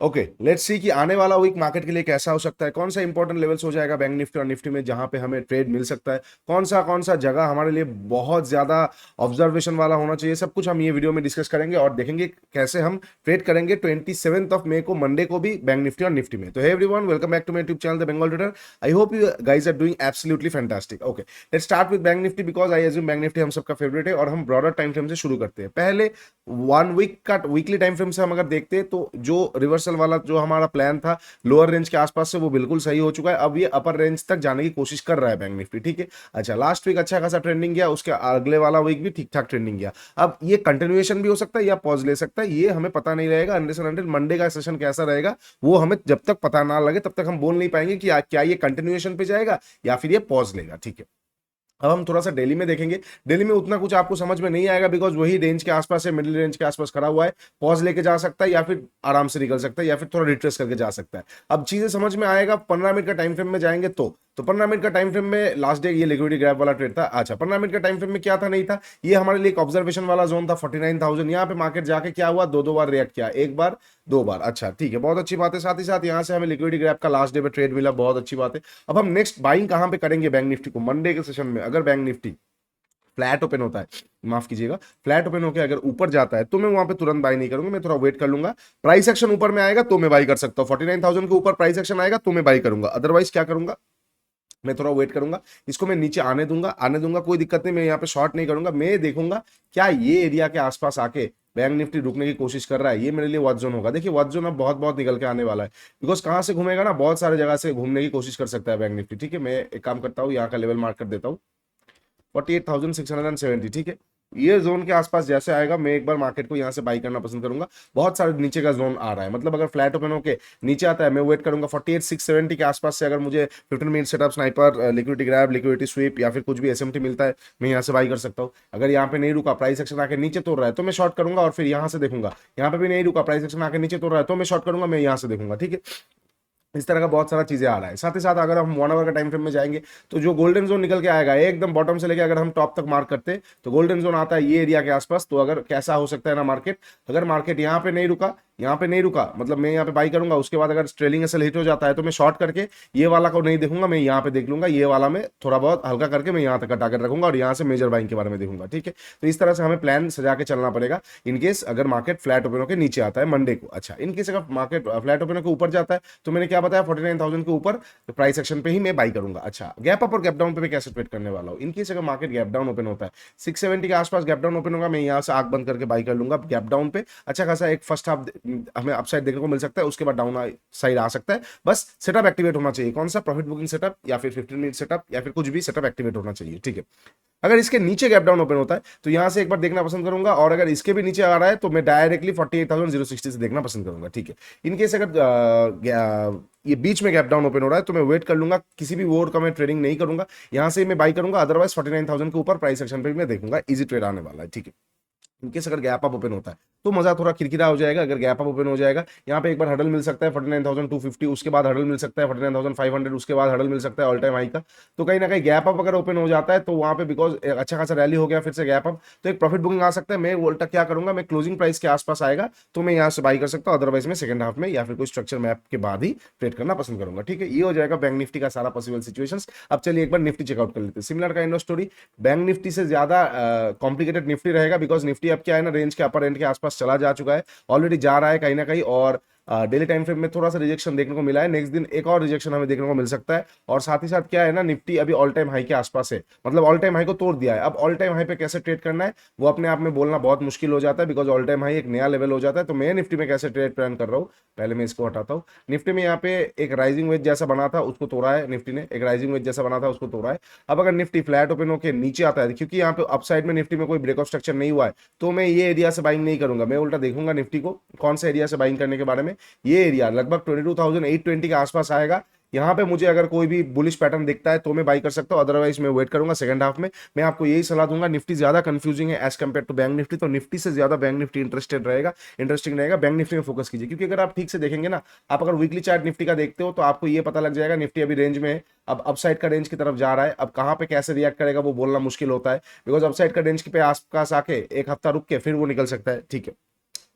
Okay, let's see कि आने वाला वीक मार्केट के लिए कैसा हो सकता है, कौन सा इंपॉर्टेंट लेवल्स हो जाएगा बैंक निफ्टी और निफ्टी में जहां पे हमें ट्रेड मिल सकता है, कौन सा जगह हमारे लिए बहुत ज्यादा ऑब्जर्वेशन वाला होना चाहिए, सब कुछ हम ये वीडियो में डिस्कस करेंगे और देखेंगे कैसे हम ट्रेड करेंगे 27 मई को, मंडे को भी बैंक निफ्टी और निफ्टी में। तो hey everyone, welcome back to my YouTube channel the Bengal trader. I hope you guys are doing absolutely fantastic. Okay, let's start with bank Nifty because I assume bank Nifty हम सबका favourite है और हम ब्रॉडर टाइम फ्रेम से शुरू करते हैं। पहले 1 वीक का वीकली टाइम फ्रेम से हम अगर देखते हैं तो जो रिवर्सल वाला जो हमारा प्लान था लोअर रेंज के आसपास से, वो बिल्कुल सही हो चुका है। अब ये अपर रेंज तक जाने की कोशिश कर रहा है बैंक निफ्टी, ठीक है। अच्छा, लास्ट वीक अच्छा खासा ट्रेंडिंग गया, उसके अगले वाला वीक भी ठीक ठाक ट्रेंडिंग गया। अब ये कंटिन्यूएशन भी हो सकता है या पॉज ले सकता है, ये हमें पता नहीं रहेगा अनलेस एंड अनटिल मंडे का सेशन कैसा रहेगा वो हमें जब तक पता ना लगे तब तक हम बोल नहीं पाएंगे कि क्या ये कंटिन्यूएशन पे जाएगा या फिर ये पॉज लेगा, ठीक है। अब हम थोड़ा सा डेली में देखेंगे। डेली में उतना कुछ आपको समझ में नहीं आएगा बिकॉज वही रेंज के आसपास है, मिडिल रेंज के आसपास खड़ा हुआ है। पॉज लेके जा सकता है या फिर आराम से निकल सकता है या फिर थोड़ा रिट्रेस करके जा सकता है। अब चीजें समझ में आएगा 15 मिनट का टाइम फ्रेम में जाएंगे तो 15 मिनट का टाइम फ्रेम में लास्ट डे ये लिक्विडिटी ग्रैब वाला ट्रेड था। अच्छा, 15 मिनट का टाइम फ्रेम में क्या था, नहीं था, ये हमारे लिए एक ऑब्जर्वेशन वाला जोन था 49,000। यहाँ पे मार्केट जाके क्या हुआ, दो दो बार रिएक्ट किया, एक बार दो बार। अच्छा ठीक है, बहुत अच्छी बात है। साथ ही साथ यहाँ से हमें लिक्विडिटी ग्रैब का लास्ट डे पे ट्रेड मिला, बहुत अच्छी बात है। अब हम नेक्स्ट बाइंग कहाँ पे करेंगे बैंक निफ्टी को, मंडे के सेशन में अगर बैंक निफ्टी फ्लैट ओपन होता है, माफ कीजिएगा, फ्लैट ओपन होकर अगर ऊपर जाता है तो मैं वहां पे तुरंत बाय नहीं करूंगा, मैं थोड़ा वेट कर लूंगा। प्राइस एक्शन ऊपर में आएगा तो मैं बाय कर सकता हूँ, 49,000 के ऊपर प्राइस एक्शन आएगा तो मैं बाय करूंगा, अदरवाइज क्या करूंगा, मैं थोड़ा वेट करूंगा। इसको मैं नीचे आने दूंगा, कोई दिक्कत नहीं, मैं यहाँ पे शॉर्ट नहीं करूंगा। मैं देखूंगा क्या ये एरिया के आसपास आके बैंक निफ्टी रुकने की कोशिश कर रहा है, ये मेरे लिए वॉच जोन होगा। देखिए वॉच जोन अब बहुत बहुत निकल के आने वाला है बिकॉज कहाँ से घूमेगा ना, बहुत सारे जगह से घूमने की कोशिश कर सकता है बैंक निफ्टी, ठीक है। मैं एक काम करता हूँ, यहाँ का लेवल मार्क कर देता हूँ 48,670, ठीक है। ये जोन के आसपास जैसे आएगा मैं एक बार मार्केट को यहाँ से बाई करना पसंद करूंगा। बहुत सारे नीचे का जोन आ रहा है, मतलब अगर फ्लैट ओपन होके नीचे आता है मैं वेट करूंगा 48,670 के आसपास से। अगर मुझे 15 minute setup, sniper, liquidity grab, liquidity SVEEP या फिर कुछ भी एसएमटी मिलता है, मैं यहाँ से बाई कर सकता हूँ। अगर यहाँ पे नहीं रुका, प्राइस एक्शन आके नीचे तोड़ रहा है तो मैं शॉर्ट करूंगा और फिर यहाँ से देखूंगा। यहाँ पे भी नहीं रुका, प्राइस एक्शन आके नीचे तोड़ रहा है तो मैं शॉर्ट करूंगा, मैं यहाँ से देखूंगा, ठीक है। इस तरह का बहुत सारा चीजें आ रहा है। साथ ही साथ अगर हम 1 आवर का टाइम फ्रेम में जाएंगे तो जो गोल्डन जोन निकल के आएगा एकदम बॉटम से लेके अगर हम टॉप तक मार्क करते हैं तो गोल्डन जोन आता है ये एरिया के आसपास। तो अगर कैसा हो सकता है ना मार्केट, अगर मार्केट यहाँ पे नहीं रुका, यहाँ पे नहीं रुका, मतलब मैं यहाँ पे बाई करूंगा, उसके बाद अगर ट्रेलिंग एसएल हिट हो जाता है तो मैं शॉर्ट करके ये वाला को नहीं देखूंगा, मैं यहाँ पे देख लूंगा, ये वाला में थोड़ा बहुत हल्का करके मैं यहाँ तक का टारगेट रखूंगा और यहाँ से मेजर बाइंग के बारे में देखूंगा, ठीक है। तो इस तरह से हमें प्लान सजा के चलना पड़ेगा इनकेस अगर मार्केट फ्लैट ओपन होकर नीचे आता है मंडे को। अच्छा, इनकेस अगर मार्केट फ्लैट ओपन होकर ऊपर जाता है तो मैंने क्या बताया, 49,000 के ऊपर प्राइस एक्शन पे ही मैं बाई करूंगा। अच्छा, गैप अप और गैप डाउन पे मैं कैसे ट्रेड करने वाला हूँ, इनकेस अगर मार्केट गैप डाउन ओपन होता है 670 के आसपास गैप डाउन ओपन होगा, मैं यहाँ से आंख बंद करके बाई कर लूंगा गैप डाउन पे। अच्छा खासा एक फर्स्ट हाफ हमें अपसाइड देखने को मिल सकता है, उसके बाद डाउन साइड आ सकता है। बस सेटअप एक्टिवेट होना चाहिए, कौन सा, प्रॉफिट बुकिंग सेटअप या फिर 15 मिनट सेटअप या फिर कुछ भी सेटअप एक्टिवेट होना चाहिए, ठीक है। अगर इसके नीचे गैप डाउन ओपन होता है तो यहां से एक बार देखना पसंद करूंगा और अगर इसके भी नीचे आ रहा है तो मैं डायरेक्टली 48,060 से देखना पसंद करूंगा, ठीक है। इनकेस अगर ये बीच में गैप डाउन ओपन हो रहा है तो मैं वेट कर लूंगा, किसी भी वोट का मैं ट्रेडिंग नहीं करूंगा, यहां से मैं बाई करूंगा। अदरवाइज 49,000 के ऊपर प्राइस एक्शन पे मैं देखूंगा, इजी ट्रेड आने वाला है, ठीक है। इनकेस अगर गैप अप ओपन होता है तो मजा थोड़ा किरकिरा हो जाएगा। अगर गैप अप ओपन हो जाएगा, यहाँ पे एक बार हडल मिल सकता है 49,250, उसके बाद हडल मिल सकता है 49,500, उसके बाद हडल मिल सकता है ऑल टाइम हाई का। तो कहीं ना कहीं गैप अप अगर ओपन हो जाता है तो वहां पे बिकॉज अच्छा खासा रैली हो गया फिर से गैप अप, तो एक प्रॉफिट बुकिंग आ सकता है। मैं उल्टा क्या करूंगा, मैं क्लोजिंग प्राइस के आसपास आएगा तो मैं यहाँ से बाई कर सकता हूँ, अदरवाइज मैं सेकंड हाफ में या फिर कोई स्ट्रक्चर मैप के बाद ही ट्रेड करना पसंद करूंगा, ठीक है। ये हो जाएगा बैंक निफ्टी का सारा पॉसिबल सिचुएशंस। अब चलिए एक बार निफ्टी चेकआउट कर लेते हैं। Similar kind of story, bank Nifty से ज्यादा कॉम्प्लिकेटेड निफ्टी रहेगा बिकॉज निफ्टी अब क्या है ना, रेंज के अपर एंड के आसपास चला जा चुका है, ऑलरेडी जा रहा है कहीं ना कहीं। और डेली टाइम फ्रेम में थोड़ा सा रिजेक्शन देखने को मिला है, नेक्स्ट दिन एक और रिजेक्शन हमें देखने को मिल सकता है। और साथ ही साथ क्या है ना, निफ्टी अभी ऑल टाइम हाई के आसपास है, मतलब ऑल टाइम हाई को तोड़ दिया है। अब ऑल टाइम हाई पे कैसे ट्रेड करना है वो अपने आप में बोलना बहुत मुश्किल हो जाता है बिकॉज ऑल टाइम हाई एक नया लेवल हो जाता है। तो मैं निफ्टी में कैसे ट्रेड प्लान कर रहा हूँ, पहले मैं इसको हटाता हूँ। निफ्टी में यहाँ पे एक राइजिंग वेज जैसा बना था उसको तोड़ा है निफ्टी ने, एक राइजिंग वेज जैसा बना था उसको तोड़ा है। अब अगर निफ्टी फ्लैट ओपन होकर नीचे आता है, क्योंकि यहाँ पे अपसाइड में निफ्टी में कोई ब्रेकआउट स्ट्रक्चर नहीं हुआ है, तो मैं ये एरिया से बाइंग नहीं करूंगा, मैं उल्टा देखूंगा निफ्टी को कौन सा एरिया से बाइंग करने के बारे में। ये एरिया लगभग 22,820 के आसपास आएगा, यहाँ पे मुझे अगर कोई भी बुलिश पैटर्न दिखता है तो मैं बाई कर सकता हूँ, अदरवाइज मैं वेट करूंगा सेकंड हाफ में। मैं आपको यही सलाह दूंगा, निफ्टी ज्यादा कंफ्यूजिंग है as compare to bank Nifty, तो निफ्टी से ज्यादा बैंक निफ्टी इंटरेस्टिंग रहेगा, बैंक निफ्टी में फोकस कीजिए। क्योंकि अगर आप ठीक से देखेंगे ना, आप अगर वीकली चार्ट निफ्टी का देखते हो तो आपको ये पता लग जाएगा निफ्टी अभी रेंज में है, अब अपसाइड का रेंज की तरफ जा रहा है। अब कहाँ पे कैसे रिएक्ट करेगा वो बोलना मुश्किल होता है बिकॉज अपसाइड का रेंज के पे आसपास आके एक हफ्ता रुक के फिर वो निकल सकता है, ठीक है।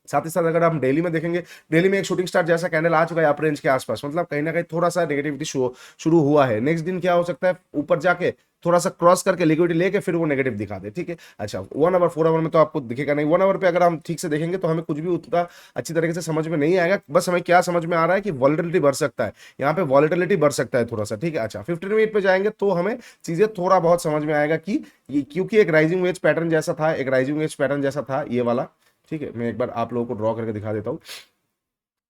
साथ ही साथ अगर हम डेली में देखेंगे, डेली में एक शूटिंग स्टार जैसा कैंडल आ चुका है अप रेंज के आसपास, मतलब कहीं ना कहीं थोड़ा सा नेगेटिविटी शुरू हुआ है। नेक्स्ट दिन क्या हो सकता है, ऊपर जाके थोड़ा सा क्रॉस करके लिक्विडिटी लेके फिर वो नेगेटिव दिखा दे, ठीक है। अच्छा 1 आवर 4 आवर में तो आपको दिखेगा नहीं, 1 आवर पे अगर हम ठीक से देखेंगे तो हमें कुछ भी उतना अच्छी तरीके से समझ में नहीं आएगा। बस हमें क्या समझ में आ रहा है कि वॉलेटिलिटी बढ़ सकता है, यहाँ पे वॉलेटिलिटी बढ़ सकता है थोड़ा सा, ठीक है। अच्छा 15 मिनट पे जाएंगे तो हमें चीजें थोड़ा बहुत समझ में आएगा कि क्योंकि एक राइजिंग वेज पैटर्न जैसा था, एक राइजिंग वेज पैटर्न जैसा था ये वाला, ठीक है। मैं एक बार आप लोगों को ड्रॉ करके दिखा देता हूँ।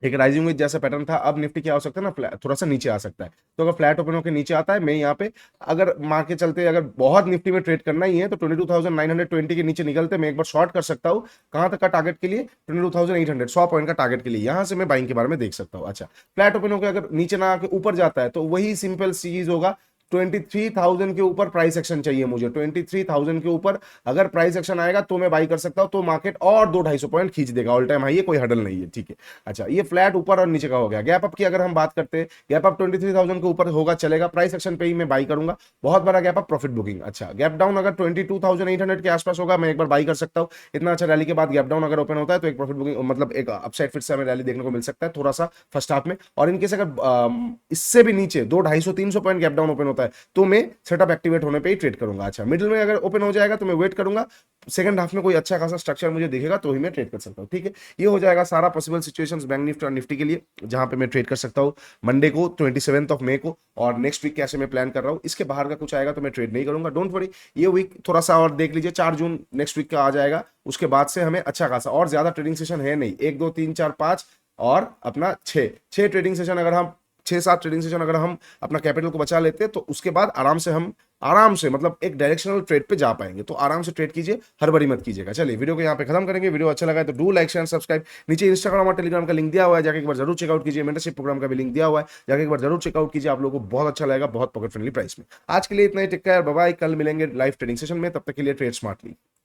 एक राइजिंग वेज जैसा पैटर्न था, अब निफ्टी क्या हो सकता है ना, थोड़ा सा नीचे आ सकता है। तो अगर फ्लैट ओपन होकर नीचे आता है, मैं यहाँ पे अगर मार के चलते अगर बहुत निफ्टी में ट्रेड करना ही है तो 22,920 के नीचे निकलते मैं एक बार शॉर्ट कर सकता हूँ। कहां तक का टारगेट के लिए, 22,800, 100 पॉइंट का टारगेट के लिए, यहां से मैं बाइंग के बारे में देख सकता हूँ। अच्छा फ्लैट ओपन होकर अगर नीचे ना आके ऊपर जाता है तो वही सिंपल चीज होगा, 23,000 के ऊपर प्राइस एक्शन चाहिए मुझे, 23,000 के ऊपर अगर प्राइस एक्शन आएगा तो मैं बाई कर सकता हूं, तो मार्केट और 200-250 पॉइंट खींच देगा, ऑल टाइम हाई है, कोई हडल नहीं है, ठीक है। अच्छा ये फ्लैट ऊपर और नीचे का हो गया। गैप अप की अगर हम बात करते हैं, गैप अप 23,000 के ऊपर होगा चलेगा, प्राइस एक्शन पे ही मैं बाई करूंगा, बहुत बड़ा गैप अप प्रॉफिट बुकिंग। अच्छा गैप डाउन अगर 22,800 के आसपास होगा, मैं एक बार बाई कर सकता हूं। इतना अच्छा रैली के बाद गैप डाउन अगर ओपन होता है तो एक प्रॉफिट बुकिंग, मतलब एक अपसाइड फिर से हमें रैली देखने को मिल सकता है थोड़ा सा फर्स्ट हाफ में। और इनकेस अगर इससे भी नीचे 200-250-300 पॉइंट गैप डाउन ओपन होता है तो मैं सेटअप एक्टिवेट होने पे ही ट्रेड करूंगा। अच्छा मिडिल में अगर ओपन हो जाएगा तो मैं वेट करूंगा, सेकंड हाफ में कोई अच्छा खासा स्ट्रक्चर मुझे दिखेगा तो ही मैं ट्रेड कर सकता हूं, ठीक है। ये हो जाएगा सारा पॉसिबल सिचुएशंस बैंक निफ्टी और निफ्टी के लिए जहां पे मैं ट्रेड कर सकता हूं मंडे को 27 मई को, और नेक्स्ट वीक कैसे मैं प्लान कर रहा हूं। इसके बाहर का कुछ आएगा तो मैं ट्रेड नहीं करूंगा, डोंट वरी। ये वीक थोड़ा सा और देख लीजिए, 4 जून नेक्स्ट वीक का आ जाएगा, उसके बाद से हमें अच्छा खासा, और ज्यादा ट्रेडिंग सेशन है नहीं, 1 2 3 4 5 और अपना 6 ट्रेडिंग सेशन, अगर हम 6-7 ट्रेडिंग सेशन अगर हम अपना कैपिटल को बचा लेते हैं तो उसके बाद आराम से मतलब एक डायरेक्शनल ट्रेड पे जा पाएंगे। तो आराम से ट्रेड कीजिए, हड़बड़ी मत कीजिएगा। चलिए वीडियो को यहाँ पे खत्म करेंगे। वीडियो अच्छा लगा है तो डू लाइक शेयर सब्सक्राइब। नीचे इंस्टाग्राम और टेलीग्राम का लिंक दिया हुआ है, जाके एक बार जरूर चेकआउट कीजिए। मेंटरशिप प्रोग्राम का भी लिंक दिया हुआ है, जाके एक बार जरूर चेकआउट कीजिए, आप लोगों को बहुत अच्छा लगेगा, बहुत पॉकेट फ्रेंडली प्राइस में। आज के लिए इतना ही, टेक केयर, बाय बाय। कल मिलेंगे लाइव ट्रेडिंग सेशन में, तब तक के लिए ट्रेड स्मार्टली।